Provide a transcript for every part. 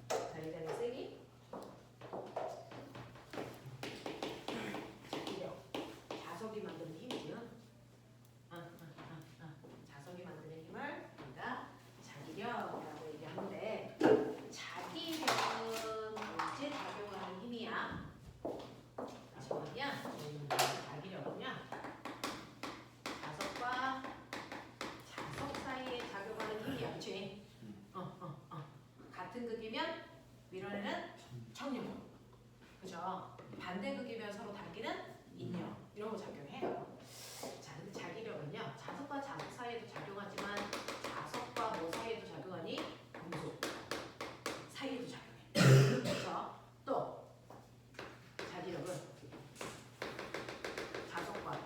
자기장의 세기, 자기력, 자석이 만드는 힘이죠. 자석이 만드는 힘을 우리가 자기력이라고 얘기하는데, 자기력은 언제 작용하는 힘이야? 자기력은요, 자석과 자석 사이에 작용하는 힘이야, 그치? 같은 극이면 밀어내는 청력, 그죠? 반대 극이면 서로 당기는 인력, 이런 거 작용해요. 자, 근데 자기력은요, 자석과 자석 사이에도 작용하지만 자석과 뭐 사이에도 작용하니? 금속 사이에도 작용해. 그렇죠? 또 자기력은 자석과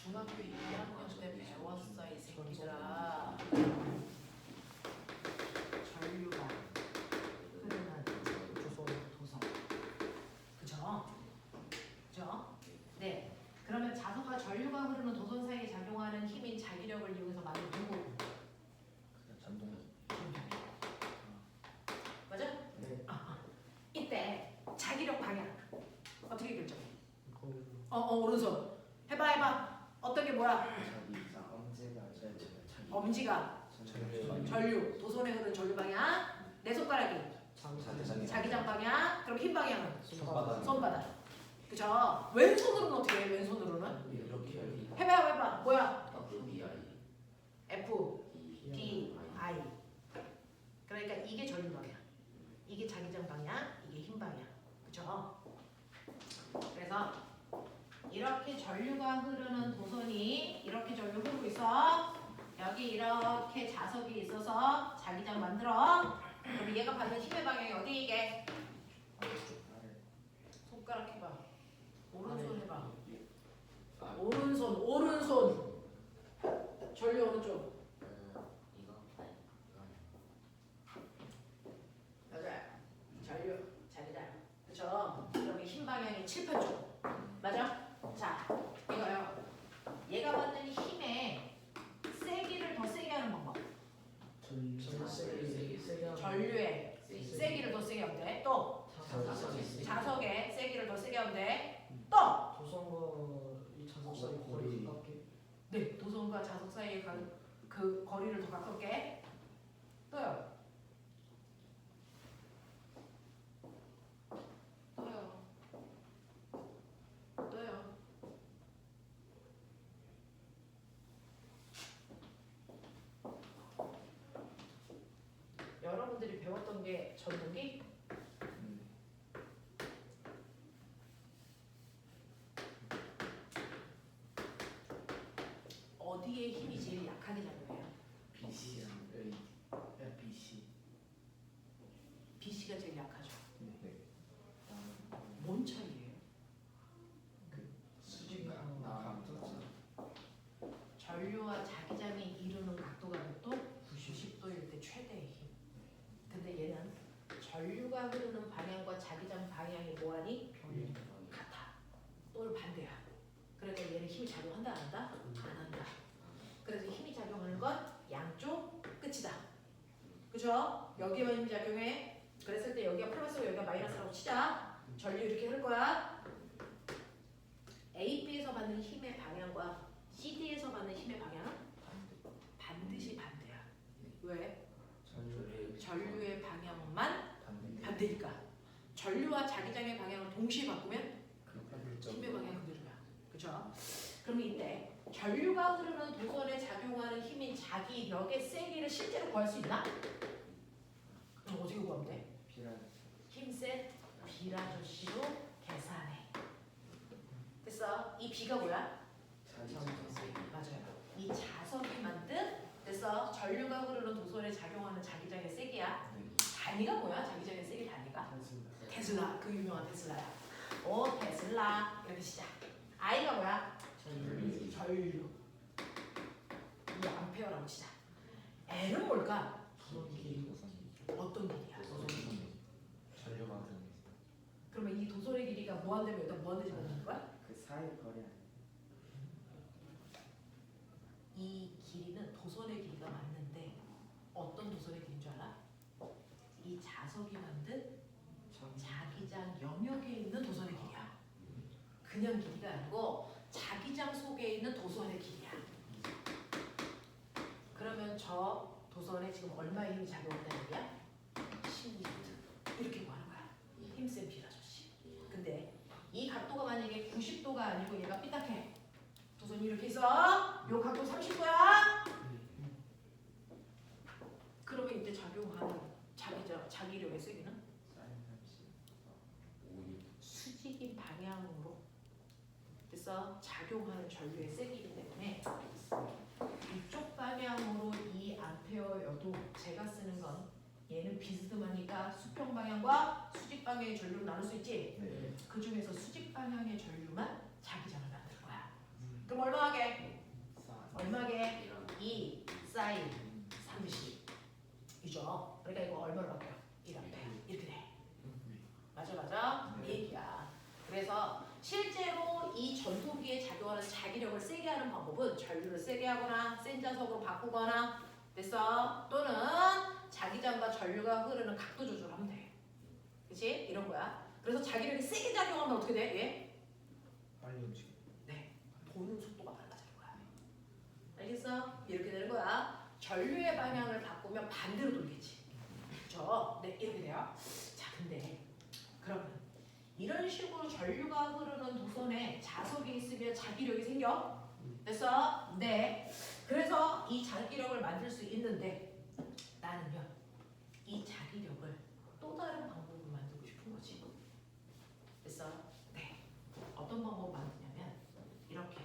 중학교 2학년 때 배웠어 이 새끼들아. 전류가 흐르는 도성. 그죠? 그죠? 네. 그러면 자석과 전류가 흐르는 도선 사이에 작용하는 힘인 자기력을 이용해서 만든 누구? 전동. 맞아? 네. 이때 자기력 방향 어떻게 결정해? 오른손. 해봐. 어떤 게 뭐야? 엄지가 전류, 도선에 흐르는 전류 방향. 내 손가락이 자기장 방향. 그럼 힘 방향은 손바닥. 그죠? 왼손으로는 어떻게 해? 왼손으로는 이렇게 해봐. 뭐야? F, F, D, I. 그러니까 이게 전류 방향, 이게 자기장 방향, 이게 힘 방향. 그죠? 그래서 이렇게 전류가 흐르는 도선이 이렇게 전류 흐르고 있어. 여기 이렇게 자석이 있어서 자기장 만들어. 그럼 얘가 받는 힘의 방향이 어디 이게? 손가락 해봐. 오른손 해봐. 오른손. 전류 오른쪽. 맞아요. 전류, 자기장. 그쵸? 여기 힘 방향이 7편 쪽. 맞아? 자, 이거요. 얘가 받는 힘의 세기를 더 세게 하는 방법. 전류의 세기를 더 세게 하면 돼. 또 자석의 세기를 더 세게 하면 돼. 또 도성과 이 자석 사이 거리 가깝게. 네, 도선과 자석 사이의 그 거리를 더 가깝게. 또요. 여러분들이 배웠던 게 전동기? 어디에 힘이 제일 약하게 작용해요? BC가 제일 약하죠. 뭔 차이예요? 전류와 자기장이 이루는 각도가 몇 도? 90도일 때 최대의 힘. 근데 얘는 전류가 흐르는 방향과 자기장 방향이 뭐하니? 같아. 또는 반대야. 그러니까 얘는 힘이 작용한다 안 한다? 안 한다. 그래서 힘이 작용하는 건 양쪽 끝이다. 그죠? 여기만 힘이 작용해. 그랬을 때 여기가 플러스고 여기가 마이너스라고 치자. 전류 이렇게 흐를 거야. AB에서 받는 힘의 방향과 CD에서 받는 힘의 방향은 반드시 반대야. 왜? 전류의 방향만 반대니까. 전류와 자기장의 방향을 동시에 바꾸면 힘의 방향 그대로야. 그죠? 그럼 이때 전류가 흐르는 도선에 작용하는 힘인 자기력의 세기를 실제로 구할 수 있나? 그럼 어떻게 구하면 돼? 힘센 비라조시로 계산해. 됐어? 이 B가 뭐야? 맞아요. 이 자석이 만든 됐어? 전류가 흐르는 도선에 작용하는 자기장의 세기야. 단위가 뭐야? 자기장의 세기 단위가? 테슬라. 그 유명한 테슬라야. 오 테슬라 이렇게 시작. I가 뭐야? 전류. 이 암페어라고 치자. L은 뭘까? 어떤 길이야? 그러면 이 도선의 길이가 무한대면 여기다 무한대 집어넣는 거야? 그 사이 거리 아니야? 이 길이는 도선의 길이가 맞는데 어떤 도선의 길인 줄 알아? 이 자석이 만든 자기장 영역에 있는 도선의 길이야. 그냥 길이가 아니고 자기장 속에 있는 도선의 길이야. 그러면 저 도선에 지금 얼마의 힘이 작용한다는 얘기야? 10N 이렇게 구하는 거야. 힘센 빌 아저씨. 근데 이 각도가 만약에 90도가 아니고 얘가 삐딱해. 도선이 이렇게 있어. 요 각도 30도야. 그러면 이때 작용하는 자기력의 세기는 수직인 방향으로 그래서 작용하는 전류의 세기이기 때문에 이쪽 방향으로 2A여도 제가 쓰는 건 얘는 비스듬하니까 수평 방향과 수직 방향의 전류를 나눌 수 있지. 네. 그 중에서 수직 방향의 전류만 자기장을 만들 거야. 그럼 얼마하게? 얼마게? 2 사인 30이죠. 그러니까 이거 얼마로 바뀌어? 1A 이렇게 돼. 맞아. 이 얘기야. 그래서 실제로 이 전도기에 작용하는 자기력을 세게 하는 방법은 전류를 세게 하거나 센 자석으로 바꾸거나 됐어? 또는 자기장과 전류가 흐르는 각도 조절하면 돼. 그치? 이런 거야. 그래서 자기력이 세게 작용하면 어떻게 돼? 얘? 빨리 움직여. 네. 도는 속도가 빨라지는 거야. 알겠어? 이렇게 되는 거야. 전류의 방향을 바꾸면 반대로 돌겠지. 그렇죠? 네, 이렇게 돼요. 자, 근데 그러면 이런 식으로 전류가 흐르는 도선에 자석이 있으면 자기력이 생겨? 됐어? 네. 그래서 이 자기력을 만들 수 있는데 나는요 이 자기력을 또 다른 방법으로 만들고 싶은 거지. 됐어? 네. 어떤 방법으로 만드냐면 이렇게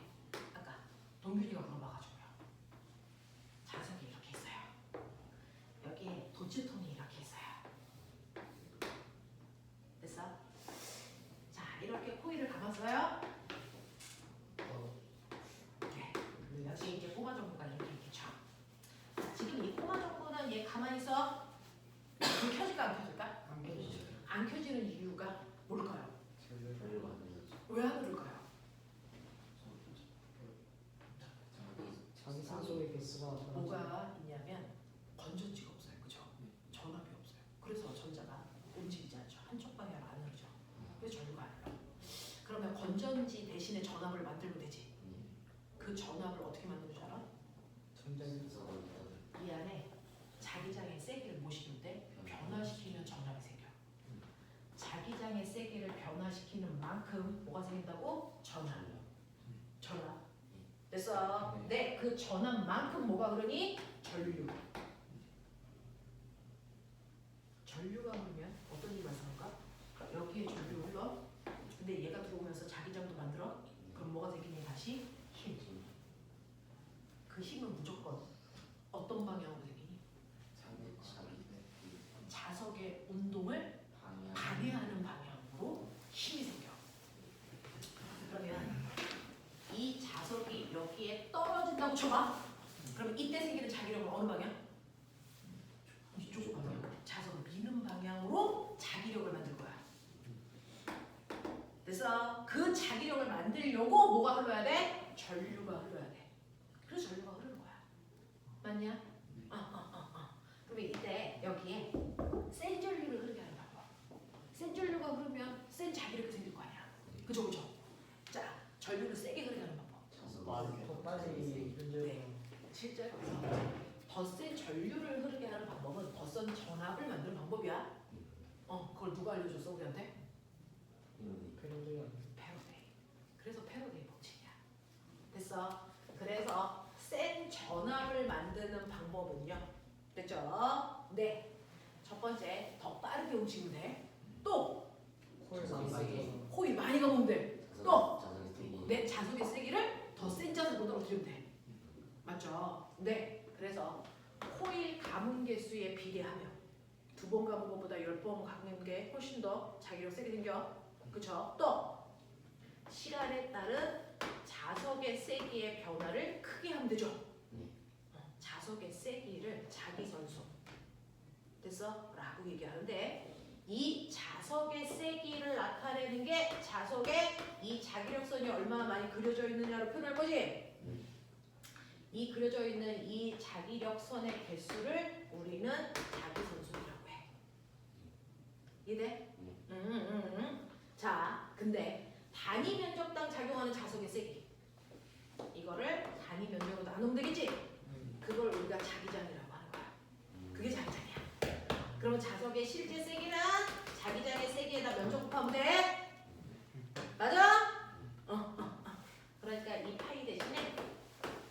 아까 동균이가 물어봐가지고요. 자석이 이렇게 있어요. 여기에 도치통이 이렇게 있어요. 됐어? 자, 이렇게 코일을 감았어요. 네. 여기 이제 꼬마 정보가 이렇게 있겠죠. 지금 이 꼬마 정보는 얘 가만히 있어. 불 켜질까 안 켜질까? 안 켜지죠. 안 켜지는 이유가 뭘까요? 전류가 안 되죠. 왜 안 흐를까요? 자기 산소의 개수가 뭐가 있냐면 건전지가 없어요. 그죠? 전압이 없어요. 그래서 전자가 움직이지 않죠. 한쪽 방향으로 안 흐르죠. 그래서 전류가 안 흘러. 그러면 건전지 대신에 전압을 만들면 되지. 그 전압을 어떻게 만드는 줄 알아? 전자기술 이 안에 자기장의 세기를 모시는 때 변화시키는 전압이 생겨. 자기장의 세기를 변화시키는 만큼 뭐가 생긴다고? 전압. 전압. 됐어? 네, 그 전압만큼 뭐가 흐르니? 전류. 전류가 흐르면 어떤 일이 발생할까? 여기에 전류 흘러. 근데 얘가 들어오면서 자기장도 만들어. 그럼 뭐가 생기니? 다시 힘. 그 힘은 무조건 어떤 방향으로 생기니? 자석의 운동을 방해하는 방향으로 힘이 생겨. 그러면 이 자석이 여기에 떨어진다고 쳐봐. 그러면 이때 생기는 자기력은 어느 방향? 이쪽 방향. 자석을 미는 방향으로 자기력을 만들 거야. 그래서 그 자기력을 만들려고 뭐가 흘러야 돼? 전류가 흘러야 돼. 그래서 전류가 흐르는 거야. 맞냐? 그럼 이때 여기에 센 전류를 흐르게 하는 방법. 센 전류가 흐르면 센 자기력이 생길 거 아니야. 그죠? 자, 전류를 세게 흐르게 하는 방법. 더 빨리 네. 실제로 더 센 전류를 흐르게 하는 방법은 더 센 전압을 만드는 방법이야. 그걸 누가 알려줬어 우리한테? 그림들이 패러데이. 그래서 패러데이 법칙이야. 됐어? 그래서 센 전압을 만드는 방법은요. 됐죠? 네. 첫 번째, 더 빠르게 움직이면 돼. 또 코일 많이 가면 돼. 또 내 자석의 세기를 더 센 자석으로 들이면 돼. 맞죠? 네. 그래서 코일 감은 개수에 비례하며 2번 감은 것보다 10번 감은 게 훨씬 더 자기력 세게 생겨. 그쵸? 또 시간에 따른 자석의 세기의 변화를 크게 하면 되죠. 자석의 세기를 자기선수 됐어? 라고 얘기하는데 이 자석의 세기를 나타내는 게 자석의 이 자기력선이 얼마나 많이 그려져 있느냐로 표현할 거지? 이 그려져 있는 이 자기력선의 개수를 우리는 자기선수라고 해. 이해돼? 자, 근데 단위 면적당 작용하는 자석의 세기 이거를 단위 면적으로 나누면 되겠지? 그걸 우리가 자기장이라고 하는 거야. 그게 자기장이야. 그러면 자석의 실제 세기는 자기장의 세기에다 면적 곱하면 돼. 맞아? 그러니까 이 파이 대신에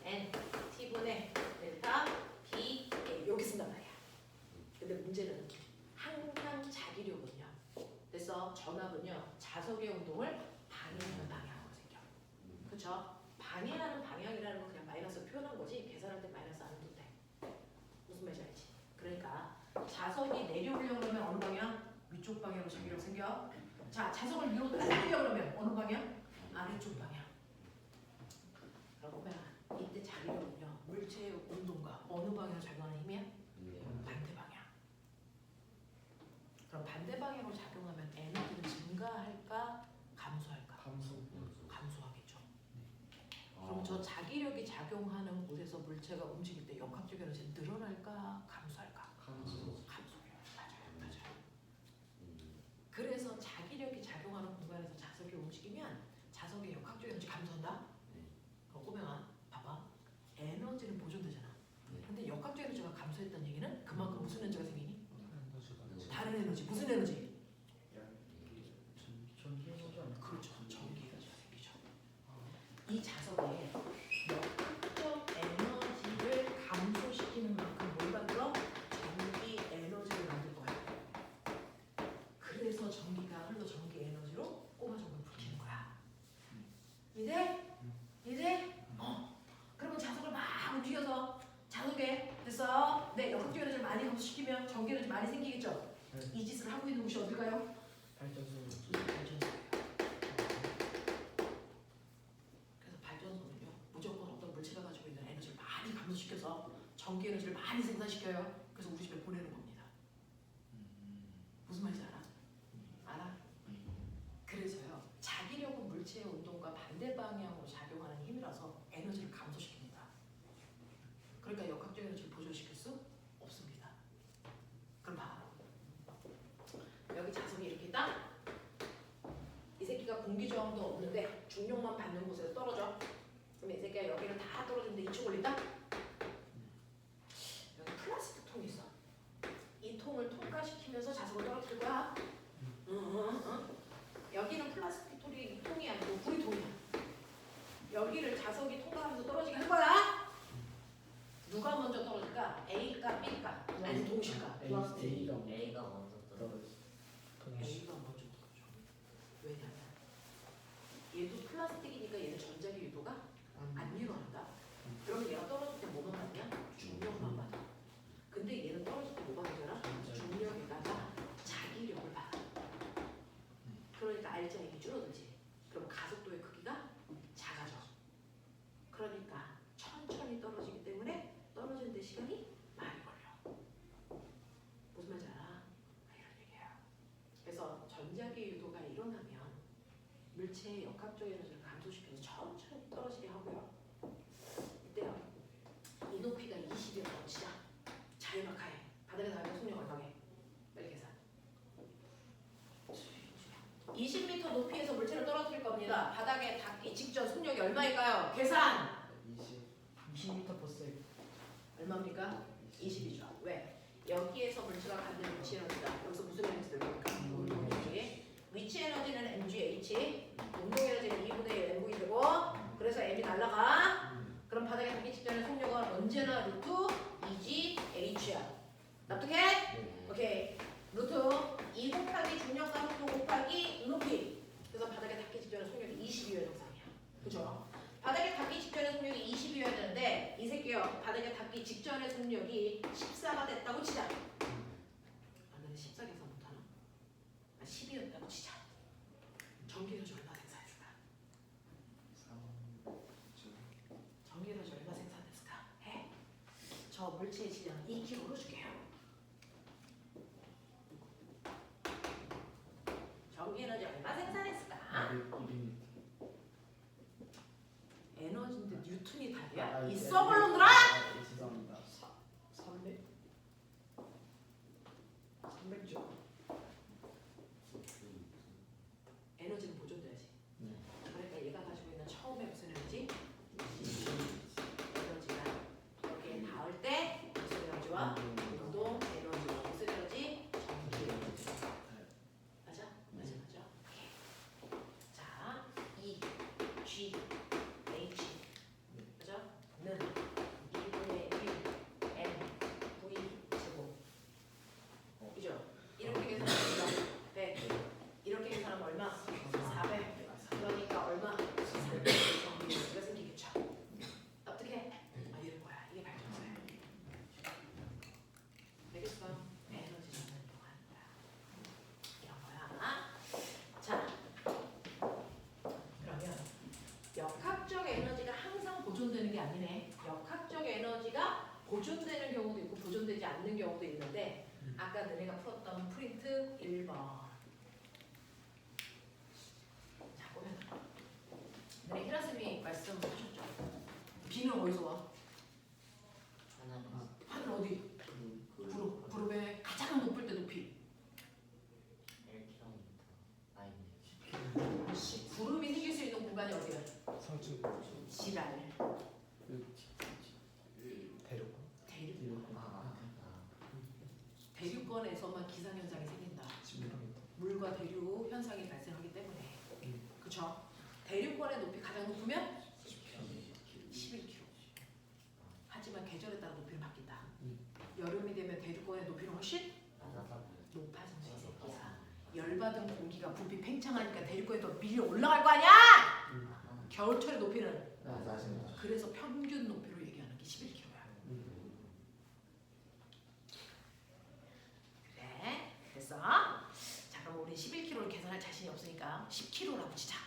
n t분의 델타 b a 여기 쓴단 말이야. 근데 문제는 항상 자기력은요. 그래서 전압은요. 자석의 운동을 방해하는 방향으로 생겨. 그렇죠? 방해하는 방향이라는 건 그냥 마이너스 표현한 거지 계산할 때 마이너스 안 해도 돼. 무슨 말인지 알지? 그러니까 자석이 내려오려고 그러면 어느 방향? 위쪽 방향으로 자기력 생겨. 자, 자석을 위로 올리려고 그러면 어느 방향? 아래쪽 방향. 그러면 이때 자기력은요. 물체의 운동과 어느 방향으로 작용하는 힘이야? 반대 방향. 그럼 반대 방향으로 작용하면 에너지는 증가할까? 감소할까? 감소하겠죠. 그럼 저 자기력이 작용하는 곳에서 물체가 움직일 때 역학적 에너지는 늘어날까? 감소할까? 감소해요. 맞아요. 그래서 자기력이 작용하는 공간에서 자석이 움직이면 자석의 역학적 에너지 감소한다? 그럼 꼬맹아 봐봐. 에너지는 보존되잖아. 근데 역학적 에너지가 감소했다는 얘기는 그만큼 무슨 에너지가 생기니? 다른 에너지. 무슨 에너지? 전기 에너지 아니야? 그렇죠. 전기 에너지가 생기죠. 이 자석에 역학적 에너지를 감소시키는 만큼 뭘 만들어? 전기 에너지를 만들 거야. 그래서 전기가 흘러 전기 에너지로 꼬마정을 불키는 거야. 이제? 그러면 자석을 막 움직여서 자석에 됐어. 네, 역학적 에너지를 많이 감소시키면 전기 에너지 많이 생기겠죠. 이 짓을 하고 있는 곳이 어딜까요? 발전소. 발전소예요. 그래서 발전소는요 무조건 어떤 물체가 가지고 있는 에너지를 많이 감소시켜서 전기 에너지를 많이 생산시켜요. 그래서 우리 집에 보내는 겁니다. 무슨 말인지 알아? 그래서요 자기력은 물체의 운동과 반대 방향으로 작용하는 힘이라서 에너지를 감소시킵니다. 그러니까 역학적 에너지를 보존시킬 수 없습니다. 그럼 봐. 여기 자석이 이렇게 있다. 이 새끼가 공기 저항도 없는데 중력만 받는 곳에서 떨어져. 그럼 이 새끼가 여기를 다 떨어지는데 2층 올린다? 여기 플라스틱 통이 있어. 이 통을 통과시키면서 자석을 떨어뜨릴 거야. 여기는 플라스틱 통이 아니고 구리통이야. 여기를 자석이 통과하면서 떨어지게 할 거야. 누가 먼저 떨어질까? A일까 B일까? 아니 동시일까? A가 먼저 A가 먼저 떨어져. 왜냐면 얘도 플라스틱이니까 얘는 전자기 유도가 안 일어난다. 그러면 얘가 떨어질 때 뭐만 받냐? 중력만 받아. 근데 얘는 떨어질 때 뭐 받잖아? 중력에다가 자기력을 받아. 그러니까 알자임이 줄어들지. 그럼 가속도의 크기가 작아져. 그러니까 천천히 떨어지기 때문에 떨어지는데 시간이 많이 걸려. 무슨 말인지 알아? 이런 얘기예요. 그래서 전자기 유도가 일어나면 물체의 역학적 에너지를 감소시켜서 천천히 떨어지게 하고요. 이때요. 이 높이가 20이었다고 치자. 자유낙하해. 바닥에 닿으면 속력 얼마게? 빨리 계산. 20m 높이에서 물체를 떨어뜨릴 겁니다. 바닥에 닿기 직전 속력이 얼마일까요? 계산! 20m/s. 얼마입니까? 20이죠. 왜? 여기에서 물체가 갖는 위치 에너지다. 여기서 무슨 에너지 들어갑니까? 운동 에너지. 위치 에너지는 mgh, 운동 에너지는 2분의 1 mv 되고, 그래서 m이 날라가. 그럼 바닥에 닿기 직전에 속력은 언제나 루트 2gh야. 납득해? 오케이. 루트 2 곱하기 중력 가속도 곱하기 높이. 그래서 바닥에 닿기 직전에 속력이 20이어야 정상이야. 그죠? 바닥에 닿기 직전에 속력이 20이어야 되는데 이 새끼요. 바닥에 닿기 직전에 속력이 14가 됐다고 치자. 아, 근데 14 계산 못하나? 10이었다고 치자. 전기 에너지 얼마 생산했을까? 전기 에너지 얼마 생산했을까? 해. 저 물체의 질량 2kg로 줄게요. 전기 에너지 얼마 생산했을까? 에너지인데 뉴턴이 다 말이야. 이 썩을 놈들아! 죄송합니다. 300? 300조. 에너지는 보존돼야지. 네. 그러니까 얘가 가지고 있는 처음에 무슨 에너지? 에너지가 여기에 닿을 때 무슨 에너지와 운동 에너지와 무슨 에너지? 전기 에너지. 맞아? 맞아. 오케이. 자, E, G, H. 맞아? 는 2분의 1 M V 제곱. 그죠? 이렇게 계산하면 100. 이렇게 계산하면 얼마? 400. 그러니까 얼마? 300 전기 에너지가 생기겠죠. 어떻게? 이런 거야. 이게 발전소야. 되겠어? 에너지 전환 이동한다. 이런 거야. 자, 그러면 역학적 에너지가 항상 보존되는 게 아니네. 역학적 에너지가 보존되는 경우도 있고 보존되지 않는 경우도 있는데 아까 너네가 풀었던 프린트 1번. 자, 보면 너네 히라스미 말씀하셨죠? 비는 어디서 와? 하늘 어디? 구름의 가장 높을 때 높이. 구름이 생길 수 있는 공간이 어디야? 상층 지랄. 대륙. 대륙권에서만 기상현상이 생긴다. 물과 대류 현상이 발생하기 때문에. 그쵸? 대륙권의 높이 가장 높으면 11km. 하지만 계절에 따라 높이는 바뀐다. 여름이 되면 대륙권의 높이는 훨씬 높아진다. 이 새끼야. 열받은 공기가 부피 팽창하니까 대륙권에 더 밀려 올라갈 거 아니야! 겨울철의 높이는 그래서 평균 높이로 얘기하는 게 11km야. 그래, 됐어? 자, 그럼 우리 11km를 계산할 자신이 없으니까 10km라고 치자.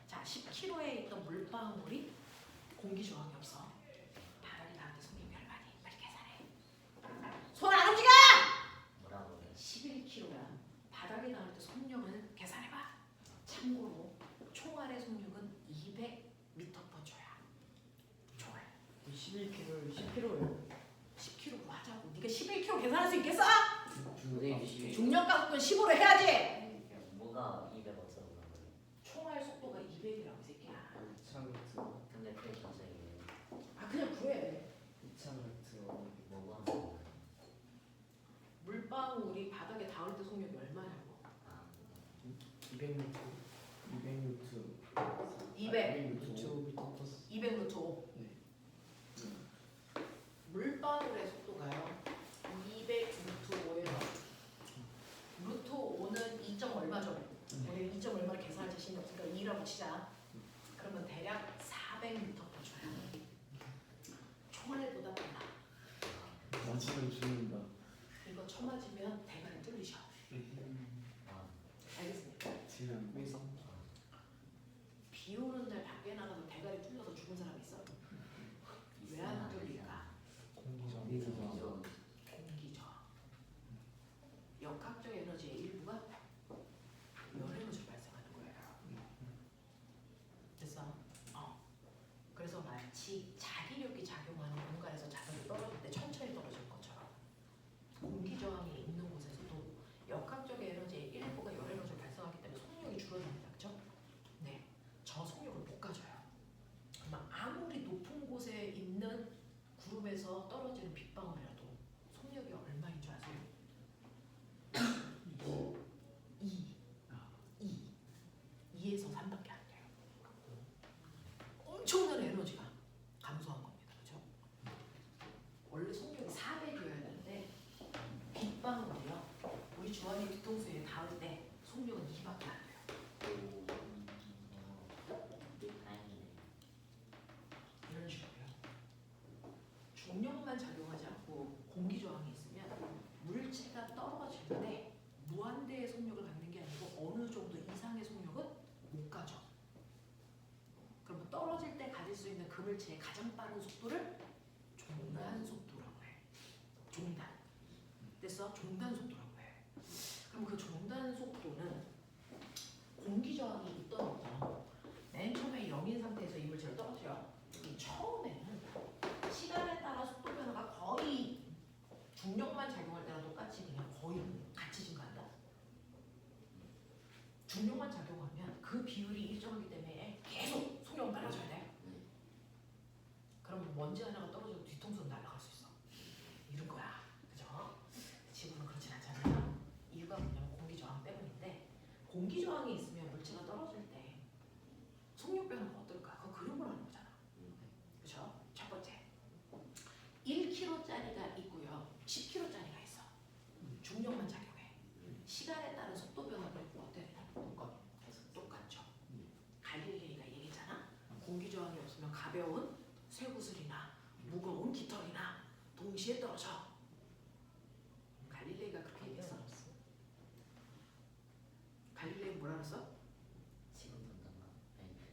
자, 10km에 있던 물방울이 공기 저항이 없어. 바닥에 닿을 때 속력이 얼마니? 빨리 계산해. 손 안 움직여! 11km야. 바닥에 닿을 때 속력은 계산해봐. 참고로 총알의 속력은 200m/초야. 총알. 11kg를 10kg예요. 10km로 하자고. 네가 11km 계산할 수 있겠어? 선생님 중력 가속도는 10으로 해야지. 뭐가 200 어쩌고 총알 속도가 200이라고 이 새끼야. 2000m. 근데 그 선생님 아, 그냥 구해. 2000m. 뭐가 물방울이 바닥에 닿을 때 속력이 얼마냐고. 200m. 200. 200m 플러스. 200루트5. 네. 물방울의 속도가요. 200루트5예요. 루트 5는 2점 얼마죠? 우리 2점 얼마를 계산할 자신이 없으니까 2라고 치자. 그러면 대략 400m/초야. 총알보다 빨라. 맞으면 죽는다. 이거 쳐맞으면 대가리 뚫리셔. 알겠습니까? 지금 위성. 비 오는 날 밖에 나가서 대가리 뚫려서 죽은 사람 있어? 왜 안 뚫릴까? 공기전. 공기저항. 역학적 에너지의 일부가 열 에너지로 발생하는 거예요. 됐어? 그래서 마치 자기력이 작용하는 공간에서 자석이 떨어질 때 천천히 떨어질 것처럼 공기저항이 있는 곳에서도 역학적 에너지의 일부가 열 에너지를 발생하기 때문에 속력이 줄어듭니다. 그렇죠? 네, 저 속력을 못 가져요. 그러면 아무리 높은 곳에 있는 구름에서 떨어지는 빗방울이라도 속력이 얼마인 줄 아세요? 2에서 3밖에 안 돼요. 엄청난 에너지가 감소한 겁니다. 그렇죠? 원래 속력이 400이어야 되는데 빗방울이요. 우리 주환이 뒤통수에 닿을 때 속력은 2밖에 안 돼요. 이런 식으로요. 중력만 작용하지 않고 공기 저항이 있으면 물체가 떨어질 때 무한대의 속력을 갖는 게 아니고 어느 정도 이상의 속력은 못 가져. 그럼 떨어질 때 가질 수 있는 그 물체의 가장 빠른 속도를 종단 속도라고 해. 종단. 됐어? 종단 속도라고 해. 그럼 그 종단 속도는 공기 저항이 있던 없던 맨 처음에 0인 상태에서 이 물체를 떨어뜨려. 이 처음에는 중력만 작용할 때랑 똑같이 그냥 거의 같이 증가한다. 중력만 작용하면 그 비율이 일정하기 때문에 계속 속력은 빨라져야 돼. 그럼 먼지 하나가 떨어져도 뒤통수는 날아갈 수 있어. 이런 거야. 그죠? 지구는 그렇진 않잖아요. 이유가 뭐냐면 공기 저항 때문인데 공기 저항이 있으면 물체가 떨어질 때 속력 변화가 어떨까? 그 그림을 하는 거잖아. 그죠? 첫 번째. 1km짜리가 있고요. 10km짜리가 있어. 중력만 작용해. 시간에 따른 속도 변화가 어때? 똑같죠. 갈릴레이가 얘기했잖아. 공기 저항이 없으면 가벼운 쇠구슬이나 무거운 깃털이나 동시에 떨어져. 갈릴레이가 그렇게 얘기했어. 갈릴레이 뭐라 그랬어? 지금 본단가?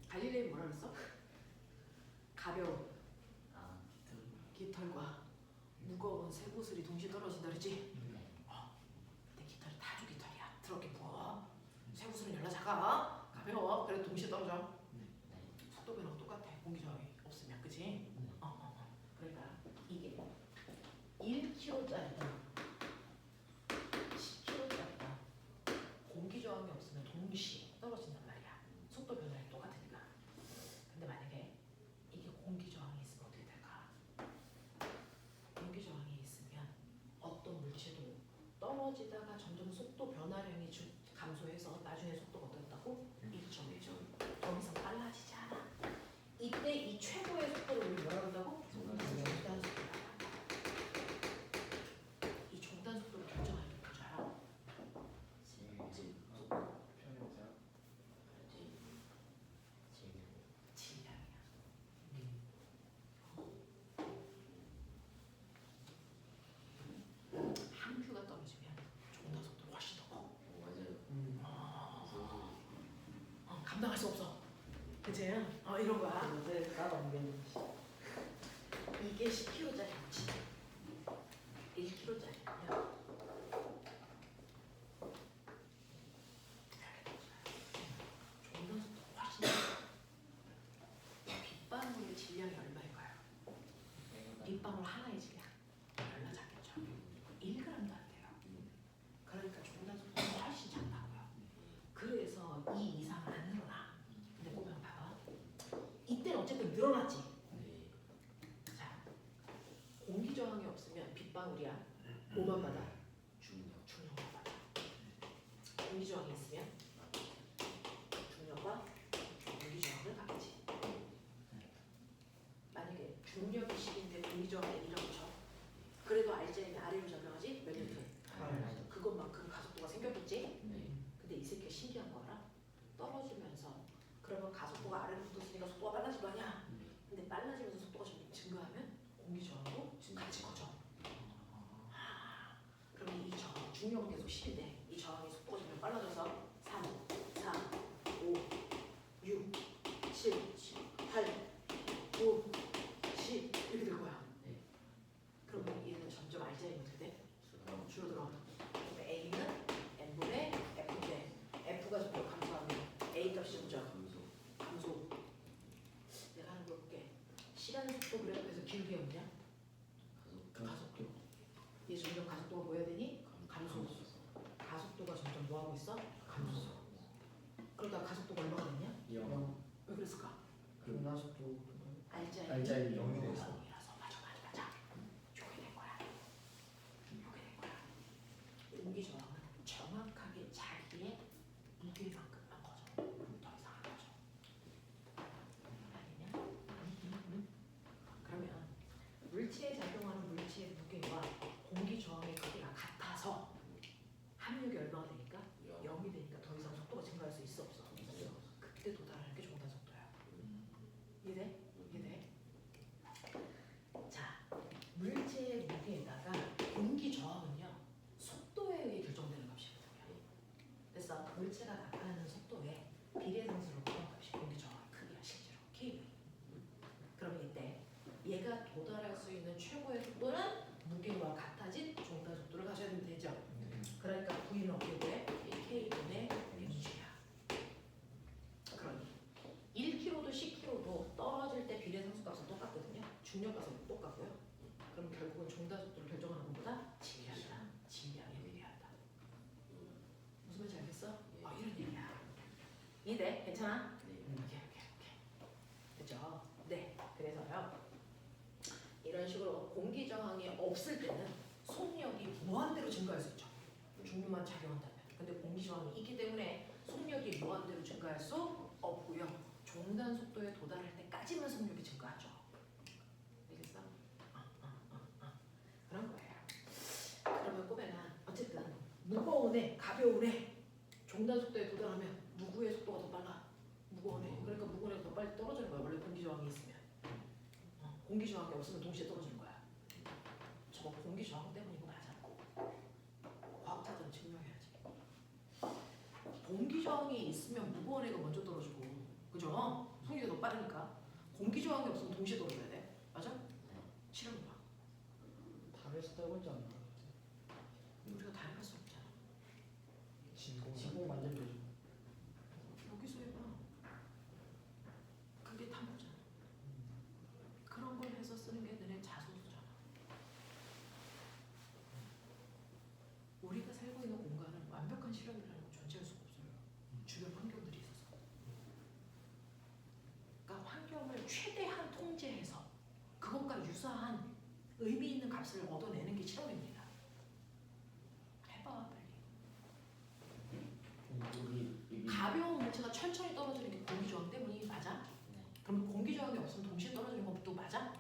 갈릴레이 뭐라 그랬어? 가벼운 아, 깃털과 무거운 쇠구슬이 동시에 떨어진다 그랬지? 네. 근데 깃털이 다주 깃털이야. 들어게 부어. 쇠구슬은 열나 작아. 가벼워. 그래도 동시에 떨어져. 네. 속도 변화가 똑같아. 공기 저항이 없으면, 그치? 그러니까 이게 1km짜리다, 10km짜리다. 공기 저항이 없으면 동시에 떨어진단 말이야. 속도 변화가 똑같으니까. 근데 만약에 이게 공기 저항이 있으면 어떻게 될까? 공기 저항이 있으면 어떤 물체도 떨어지다가 점점 속도 변화량이 감소해서 나중에 속도가 어떻다고? 1.1점. 더 이상 빨라지지 않아. 이때 이 최고의 속도를 우리 뭐라 그런다고? 종단 속도라고 한다. 이 종단 속도를 결정하는 게 뭔지 알아? 편의자. 질량이야. 한 큐가 떨어지면 종단 속도가 훨씬 더 커. 감당할 수 없어. 그치? 이런 거야. 요새 까먹는 이게 10kg짜리 치 1kg짜리면 종단 속도가 훨씬 더 빗방울의 질량이 얼마일까요? 빗방울 하나의 질량 얼마 작겠죠? 1g도 안 돼요. 그러니까 종단 속도가 훨씬 작다고요. 그래서 이 이상 안 늘어나. 근데 보면 봐봐. 이때는 어쨌든 늘어났지. 자, 공기 저항이 없으면 빗방울이야. 뭐만 받아? 중력만 받아. 공기 저항이 있으면 중력과 공기 저항을 받겠지. 만약에 중력이 10인데 공기 저항이 1이라고 쳐. 그래도 알제는 아래로 작용하지? 몇 뉴턴? 그것만큼 가속도가 생겼겠지? 근데 이 새끼가 신기한 거 알아? 떨어지면서 그러면 가속도가 아래로 붙었으니까 속도가 빨라질 거 아니야? 근데 빨라지면서 속도가 좀 증가하면 공기 저항도 같이 커져. 그러면 이 저항, 중력은 계속 10인데 이 저항의 속도가 좀 빨라져서 3, 4, 5, 6, 7, 8, 9, 10 이렇게 될 거야. 그러면 얘는 점점 알자이 어떻게 돼? 줄어들어. 그러면 A는 N분의 F인데 F가 점점 감소하면 A 값이 점점 감소. 내가 하는 거 볼게. 시간 속도 그래프에서 기울기 없냐? 가속도. 얘 점점 가속도가 뭐 해야 되니? 감소. 가속도가 점점 뭐 하고 있어? 감소. 그러다 가속도가 얼마가 됐냐? 왜 그랬을까? 중간 속도 알자이 영이 됐어. 이라서 맞아. 요게 된 거야. 공기 저항은 정확하게 자기의 무게만큼만 커져. 더 이상 안 커져. 아니냐? 그러면 물체에 작용하는 물체의 무게와 공기 저항의 크기가 같아서 합력이 얼마가 되니까? 0이 되니까 더 이상 속도가 증가할 수 있어 없어? 그때 도달하는 게 종단 속도야. 이해돼? 자, 물체의 무게에다가 공기 저항은요 속도에 의해 결정되는 값이거든요. 그래서 물체가 나타나는 속도에 비례상수로 구한 값이 공기 저항 크기야 실제로 K. 그러면 이때 얘가 도달할 수 있는 최고의 속도는 무게와 같아진 종단 속도를 가져야 되죠. 그러니까 V는 어떻게 돼? K분의 mg야. 그러니 1kg도 10kg도 떨어질 때 비례상수 값은 똑같거든요. 중력 값은 똑같고요. 그럼 결국은 종단 속도를 결정하는 것보다 괜찮아? 네. 오케이. 그죠? 네. 그래서요. 이런 식으로 공기 저항이 없을 때는 속력이 무한대로 증가할 수 있죠. 중류만 작용한다면. 근데 공기 저항이 있기 때문에 속력이 무한대로 증가할 수 없고요. 종단 속도에 도달할 때까지만 속력이 증가하죠. 알겠어? 그런 거예요. 그러면 꼬매는 어쨌든 무거운 애, 가벼운 애 종단 속도에 도달하면 누구의 속도가 더 빨라? 무거운 애. 그러니까 무거운 애가 더 빨리 떨어지는 거야. 원래 공기 저항이 있으면. 공기 저항이 없으면 동시에 떨어지는 거야. 저거 공기 저항 때문인 거 맞아. 과학자들은 증명해야지. 공기 저항이 있으면 무거운 애가 먼저 떨어지고, 그죠? 속력이 더 빠르니까. 공기 저항이 없으면 동시에 떨어져야 돼. 맞아? 실험해봐. 달에서 떨어지 않나? 우리가 다 해볼 수 없잖아. 지공 만들면 되죠. 여기서 해봐. 그게 탐구잖아. 그런 걸 해서 쓰는 게 너네 자소서잖아. 우리가 살고 있는 공간은 완벽한 실험이라는 건 존재할 수가 없어요. 주변 환경들이 있어서. 그러니까 환경을 최대한 통제해서 그것과 유사한 의미 있는 값을 얻어내는 게 실험입니다. 해봐 빨리. 가벼운 물체가 천천히 떨어지는 게 공기 저항 때문이 맞아? 네. 그럼 공기 저항이 없으면 동시에 떨어지는 것도 맞아? 네.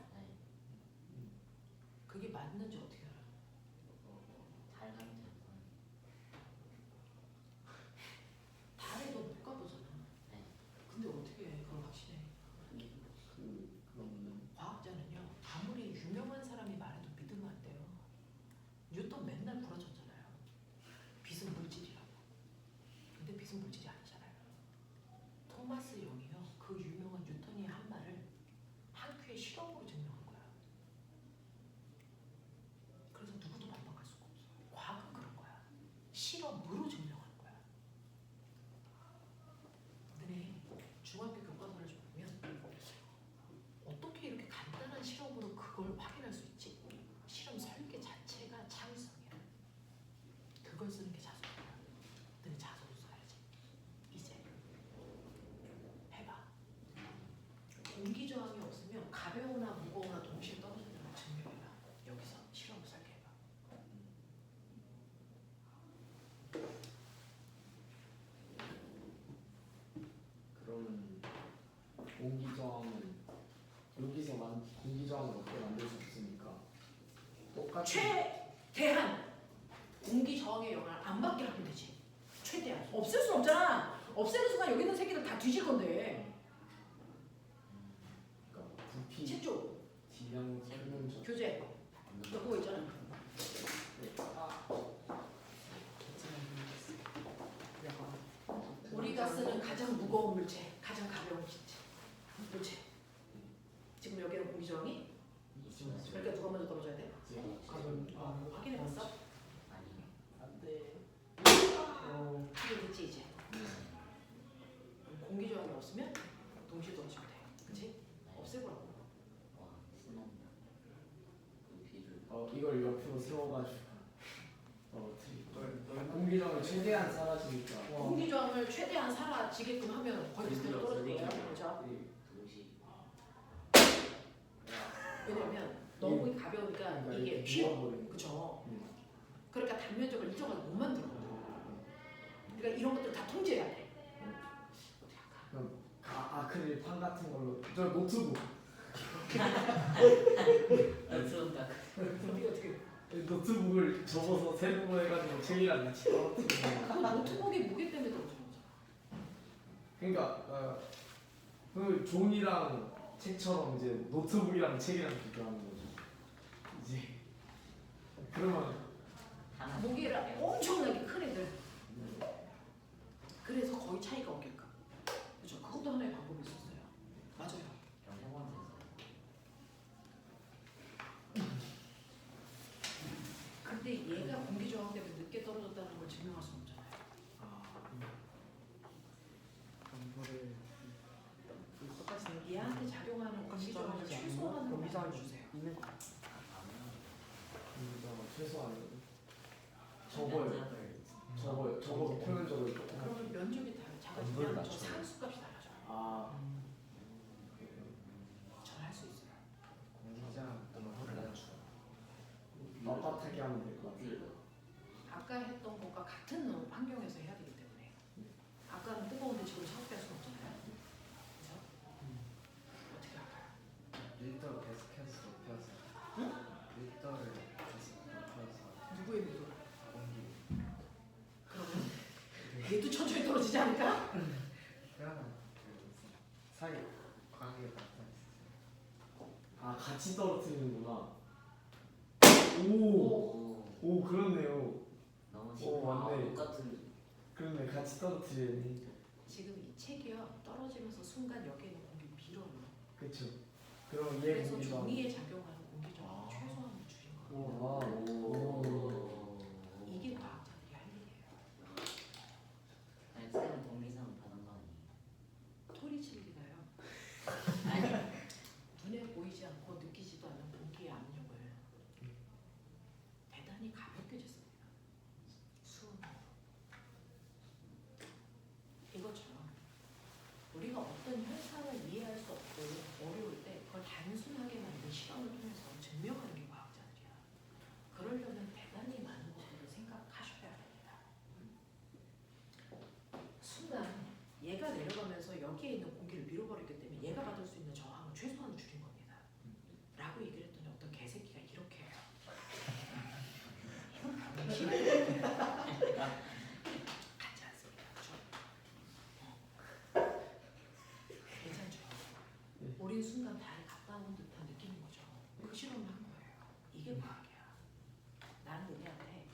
그게 맞는지 어떻게 알아? 달 같은 건. 달에 너못 가보잖아. 네. 근데 어떻게 해? 그걸 확신해? 그러면 과학자는요, 아무리 유명한 사람이 말해도 믿으면 안 돼요. 뉴턴 맨날 부러졌잖아요. 빛은 물질이라고. 근데 빛은 물질이 아니잖아요. 토마스 영이요, 그 유명한 뉴턴이 한 말을 한 큐의 실험으로 증명한 거야. 그래서 누구도 반박할 수가 없어. 과학은 그런 거야. 실험으로 증명하는 거야. 너네 중학교 교과서를 좀 보면 어떻게 이렇게 간단한 실험으로 그걸 확인할 수 있지? 실험 설계 자체가 창의성이야. 그걸 쓰는 게 자소서야. 너네 자소서 써야지. 이제 해봐. 공기 저항이 없으면 가벼우나 무거우나 동시에 떨어진다는 걸 증명해봐. 여기서 실험을 설계해봐. 그러면 공기 저항은 여기서 공기 저항을 어떻게 만들 수 없으니까 똑같이 최대한 공기 저항의 영향을 안 받게 하면 되지. 최대한. 없앨 수는 없잖아. 없애는 순간 여기 있는 새끼들 다 뒤질 건데. 그러니까 부피 책조, 질량 설명서 교재, 너 그거 있잖아. 우리가 쓰는 가장 무거운 물체, 가장 가벼운 물체. 지금 여기는 공기 저항이? 그러니까 누가 먼저 떨어져야 돼? 확인해봤어? 아니. 안돼. 이게 됐지 이제. 네. 공기 저항이 없으면 동시에 떨어지면 돼. 그치? 없애보라고. 와, 신난다. 부피를. 이걸 옆으로 세워가지고 공기 저항이 최대한 사라지니까 공기 저항을 최대한 사라지게끔 하면 거의 비슷하게 떨어질 거예요. 그렇죠? 도시. 왜냐면 너무 가벼우니까 이게 휘어. 그쵸? 그러니까 단면적을 일정하게 못 만들어. 그러니까 이런 것들 다 통제해야 돼. 어떻게 할까? 아크릴 판 같은 걸로 저 노트북 우리가 어떻게? 노트북을 접어서 세로로 해가지고 책이랑 같이 떨어뜨리고 그 노트북의 무게 때문에 떨어지는 거잖아. 그러니까 그 종이랑 책처럼 이제 노트북이랑 책이랑 비교하는 거죠. 이제 그러면 무게를 엄청나게 큰 애들. 그래서 거의 차이가 없게끔. 그렇죠? 그것도 하나의 방법이 있었어요. 맞아요. 영상관에서. 근데 얘가 공기 저항 때문에 늦게 떨어졌다는 걸 증명할 수는 없잖아요. 이거를 똑같이 얘한테 작용하는 공기 저항을 최소한으로 공기 저항이 만들어주세요. 있는 거. 최소한 적어요. 적어 표면적으로 그러면 면적이 작아지면 저 상수값이 달라져. 빳빳하게 하면 될 것 같아요. 비를 아까 했던 것과 같은 환경에서 해야 되기 때문에 아까는 뜨거운데 지금 샤워할 수는 없잖아요. 그죠? 어떻게 할까요? 밀도를 계속해서 높여서 밀도를 계속 높여서 누구의 미도? 공기 그러면 얘도 천천히 떨어지지 않을까? 그러면 그 무슨 사이 관계가 나타났어요. 아 같이 떨어뜨리는구나. 오, 오 오 그렇네요. 너무 오, 맞네. 똑같은 그렇네 같이 떨어뜨리네. 지금 이 책이요 떨어지면서 순간 여기에 있는 공기 밀어요. 그쵸. 그럼 얘 그래서 공기가. 종이에 작용하는 공기적으로 아. 최소한을 줄인 거예요. 와. 오. 이게 과학자들이 할 일이에요. 아니 쌤 공리상 받은 거 아니에요? 소리칠 리가요. 아니 눈에 보이지 않고 느끼지도 않는 공기의 압력을 대단히 가볍게 쟀습니다. 수은으로. 이것처럼 우리가 어떤 현상을 이해할 수 없고 어려울 때 그걸 단순하게 만든 실험을 통해서 증명하는 게 과학자들이야. 그러려면 대단히 많은 것들을 생각하셔야 됩니다. 순간 얘가 내려가면서 여기에 있는 공기를 밀어버렸기 때문에 얘가 받을 수 있는 저항을 최소한으로 줄인 겁니다. 라고 얘기를 했더니 어떤 개새끼가 이렇게 해요. 이건 병신이에요. 같지 않습니다. 그렇죠? 괜찮죠? 네. 우린 순간 달에 가까운 듯한 느끼는 거죠. 그 실험을 한 거예요. 이게 과학이야. 나는 너네한테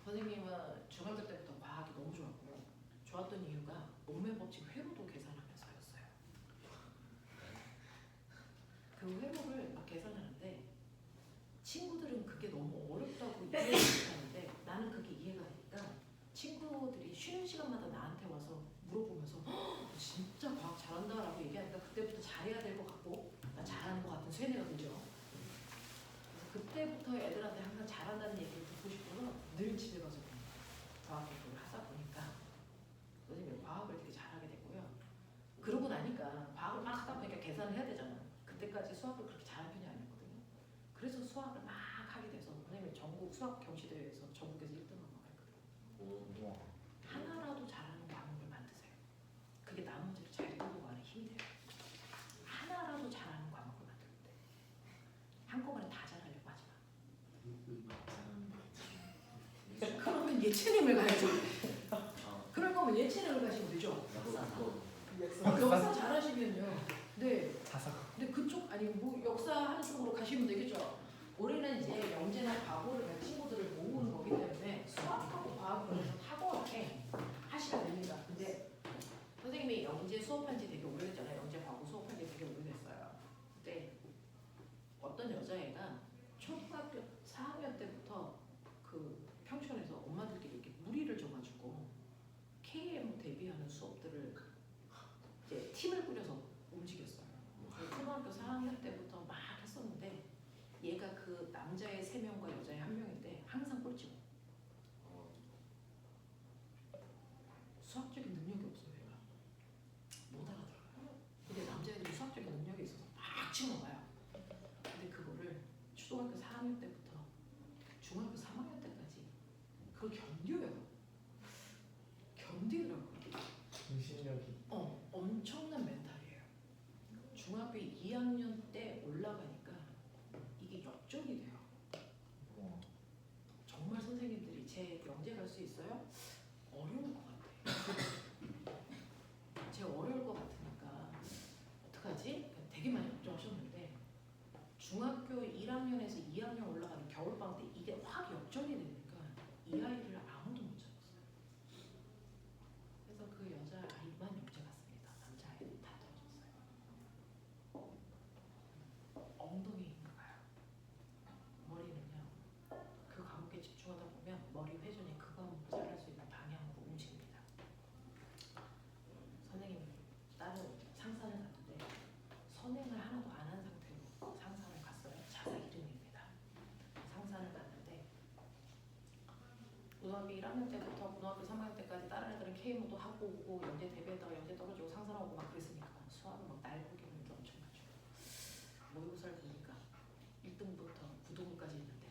선생님은 중학교 때부터 과학이 너무 좋았고 좋았던 이유가 몸의 법칙 회로도 계산하면서였어요. 그 회로를 막 계산하는데 친구들은 그게 너무 어렵다고 이해를 못하는데 나는 그게 이해가 되니까 친구들이 쉬는 시간마다 나한테 와서 물어보면서 "헉, 진짜 과학 잘한다라고 얘기하니까 그때부터 잘해야 될 것 같고 나 잘하는 것 같은 쇠뇌가 들죠. 그래서 그때부터 애들한테 항상 잘한다는 얘기를 듣고 싶어서 늘 집에 가서 과학 공부를 하다 보니까 선생님이 과학을 되게 잘하게 됐고요. 그러고 나니까 과학을 막 하다 보니까 계산을 해야 되잖아. 그때까지 수학을 그렇게 잘하는 편이 아니었거든요. 그래서 수학을 막 하게 돼서 선생님이 전국 수학 경시대회에서 전국에서 1등한 거 했거든요. 하나라도 잘하는 과목을 만드세요. 그게 나머지를 잘 끌고 가는 힘이 돼요. 하나라도 잘하는 과목을 만들면 돼. 한꺼번에 다 잘하려고 하지 마. 그러면 예체능을 가야죠. 그럴 거면 예체능을 가시면 되죠. 역사 잘하시면요. 네. 자석. 근데 그쪽 아니 뭐 역사 하는 쪽으로 가시면 되겠죠. 우리는 이제 영재나 과거를 간 친구들을 모으는 거기 때문에 수학하고 과학을 탁월하게 하시면 됩니다. 근데 선생님이 영재 수업한 지 되게 오래됐잖아요. 영재 과거 수업한 지 되게 오래됐어요. 근데 어떤 여자애가 초등학교 4학년 때부터 그 평촌에서 엄마들끼리 이렇게 무리를 져가지고 KM 대비하는 수업들을 이제 팀을 꾸려서 움직였어요. 초등학교 4학년 때부터 막 했었는데 얘가 그 남자의 3명과 여자의 1명인데 항상 꼴찌고 수학적인 능력이 없어요. 얘가 못 알아들어요. 근데 남자애들이 수학적인 능력이 있어서 막 치워봐요. 근데 그거를 초등학교 4학년 때부터 중학교 3학년 때까지 그걸 견뎌요. 견디더라고요. 정신력이. 엄청난 멘탈이에요. 중학교 2학년 때 올라가니까 이게 역전이 돼요. 정말 선생님들이 제 영재 갈 수 있어요? 어려울 것 같아요. 제 어려울 것 같으니까 어떡하지? 되게 많이 걱정하셨는데 중학교 1학년에서 2학년 올라가는 겨울방학 때 이게 확 역전이 되니까 이 아이를 아무도 못 잡았어요. 그래서 그 여자아이만 영재 갔습니다. 남자아이는 다 떨어졌어요. 엉덩이 있는 거예요. 머리는요. 그 과목에 집중하다 보면 머리 회전이 그 과목을 잘할 수 있는 방향으로 움직입니다. 선생님이 다른 상산을 갔는데 선행을 하나도 안 한 상태로 상산을 갔어요. 자사 1등입니다. 상산을 갔는데 고등학교 1학년 때부터 고등학교 3학년 때까지 다른 애들은 K모도 하고 오고 영재 대회에다가 영재 떨어지고 상산하고 막 그랬으니까 수학은 막 날고기는 게 엄청나죠. 모의고사를 보니까 1등부터 9등까지 있는데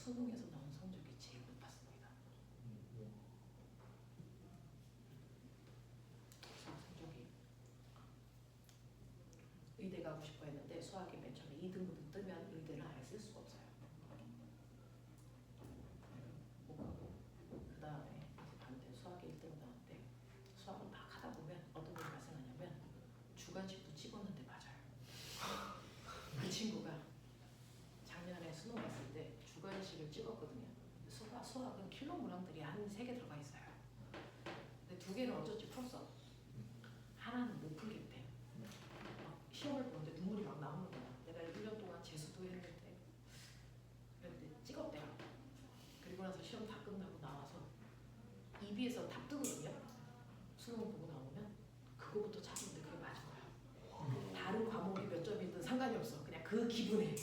수능에서 나온 성적이 제일 높았습니다. 수학 성적이 의대 가고 싶어 했는데 수학이 맨 처음에 2등급이 뜨면 의대를 아예 쓸 수가 없어요. 못 가고 그 다음에 반대 수학에 1등급 나왔는데 수학을 막 하다 보면 어떤 일이 발생하냐면 주관식도 찍었는데 맞아요. 그 친구가 작년에 수능 봤을 때 주관식을 찍었거든요. 수학은 킬러 문항들이 한 3개 들어가 있어요. 근데 2개는 어쩐지 풀었어. 하나는 못 풀겠대. 막 시험을 보는데 눈물이 막 나오는 거야. 내가 1년 동안 재수도 했는데 그런데 찍었대요. 그리고 나서 시험 다 끝나고 나와서 EB에서 답 뜨거든요. 수능 보고 나오면 그거부터 찾는데 그게 맞은 거야. 다른 과목이 몇 점이든 상관이 없어. 그냥 그 기분에